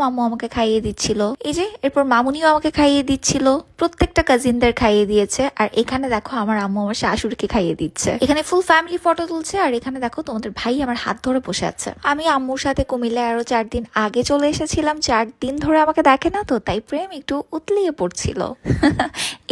আম্মু আমাকে খাইয়ে দিচ্ছিল, এই যে এরপর মামুনিও আমাকে খাইয়ে দিচ্ছিল, প্রত্যেকটা কাজিনদের খাইয়ে দিয়েছে। আর এখানে দেখো আমার আম্মু আমার শাশুড়িকে খাইয়ে দিচ্ছে। এখানে ফুল ফ্যামিলি ফটো তুলছে। আর এখানে দেখো তোমাদের ভাই আমার হাত ধরে বসে আছে। আমি আম্মুর সাথে কুমিল্লায় আরো 4 দিন আগে চলে এসেছিলাম, 4 দিন ধরে আমাকে দেখে না তো, তাই প্রেম একটু উতলিয়ে পড়ছিল।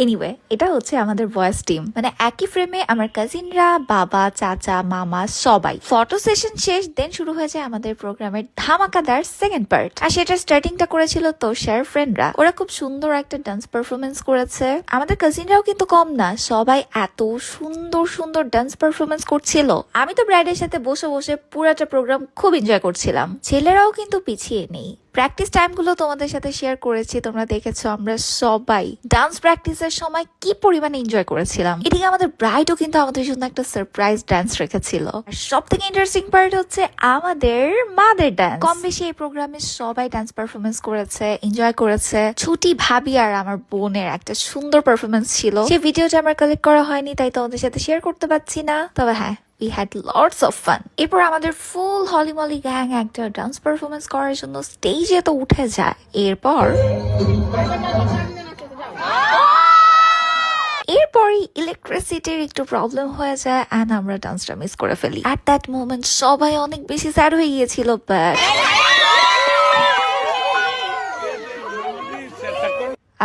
এনিওয়ে, এটা হচ্ছে আমাদের ভয়েস টিম, মানে একই ফ্রেমে আমার কাজিনরা, বাবা, চাচা, মামা সবাই। ফটো সেশন শেষ, দেন শুরু হয়েছে আমাদের প্রোগ্রামের ধামাকাদার সেকেন্ড পার্ট। আর সেটা স্টার্টিংটা করেছিল তোষার ফ্রেন্ডরা। ওরা খুব সুন্দর একটা ডান্স পারফরমেন্স করেছে। আমাদের কাজিনরাও কিন্তু কম না, সবাই এত সুন্দর সুন্দর ডান্স পারফরমেন্স করছিল। আমি তো ব্রাইডের সাথে বসে বসে পুরাটা প্রোগ্রাম খুব এনজয় করছিলাম। ছেলেরাও কিন্তু পিছিয়ে নেই। প্র্যাকটিস টাইমগুলো তোমাদের সাথে শেয়ার করেছি, তোমরা দেখেছো আমরা সবাই ডান্স প্র্যাকটিসের সময় কি পরিমাণে এনজয় করেছিলাম। এদিকে আমাদের ব্রাইডও কিন্তু আমাদের জন্য একটা সারপ্রাইজ ডান্স রেখেছিল। সব থেকে ইন্টারেস্টিং পার্ট হচ্ছে আমাদের মাদের ডান্স। কম বেশি এই প্রোগ্রামে সবাই ডান্স পারফরমেন্স করেছে, এনজয় করেছে। ছুটি ভাবি আর আমার বোনের একটা সুন্দর পারফরমেন্স ছিল, সেই ভিডিওটা আমার কালেক্ট করা হয়নি, তাই তোমাদের সাথে শেয়ার করতে পারছি না। তবে হ্যাঁ, we had lots of fun. এরপর আমাদের ফুল হলিমলি গ্যাং একটা ডান্স পারফরমেন্স করার জন্য স্টেজে তো উঠে যায়। এরপরই ইলেকট্রিসিটির একটু প্রবলেম হয়ে যায় এন্ড আমরা ডান্সটা মিস করে ফেলি। অ্যাট দ্যাট মোমেন্ট সবাই অনেক বেশি স্যাড হয়ে গিয়েছিল, বাট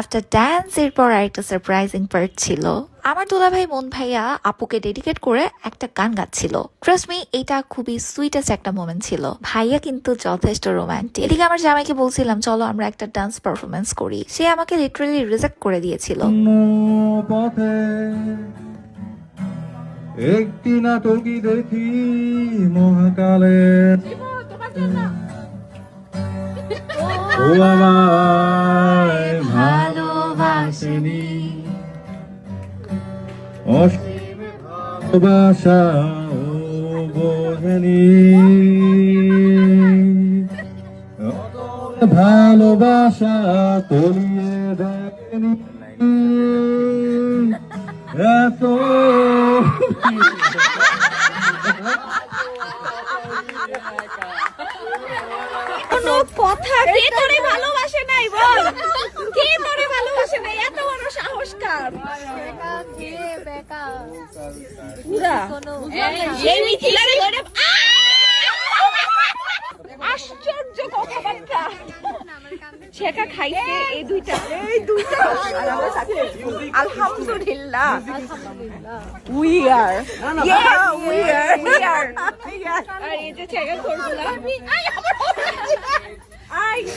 আফটার ডান্স এরপর আরেকটা সারপ্রাইজিং পার্ট ছিল। আমার দুলাভাই মন ভাইয়া আপুকে ডেডিকেট করে একটা গান গাচ্ছিল। ট্রাস্ট মি, এটা খুবই সুইটেস্ট একটা মোমেন্ট ছিল। ভাইয়া কিন্তু যথেষ্ট রোমান্টিক। এদিকে আমার জামাইকে বলছিলাম চলো আমরা একটা ডান্স পারফরমেন্স করি, সে আমাকে লিটারালি রিজেক্ট করে দিয়েছিল। পথে একটি নাটকই দেখি মহাকালে, ও আমায় ভালোবাসেনি, অসীম ভালোবাসা ও বোঝেনি, ভালোবাসা তলিয়ে দেখেনি এত। কোনো কথা কে তোরে ভালোবাসে নাই বল, কে তোরে ভালোবাসে নাই, এত বড় সাহস কার? পুরা এই মিথিলারে ধরে আশ্চর্য কথাবার্তা ছেকা খাইছে এই দুইটা আলহামদুলিল্লাহ উই আর আর এই যে ছেকা করগুলা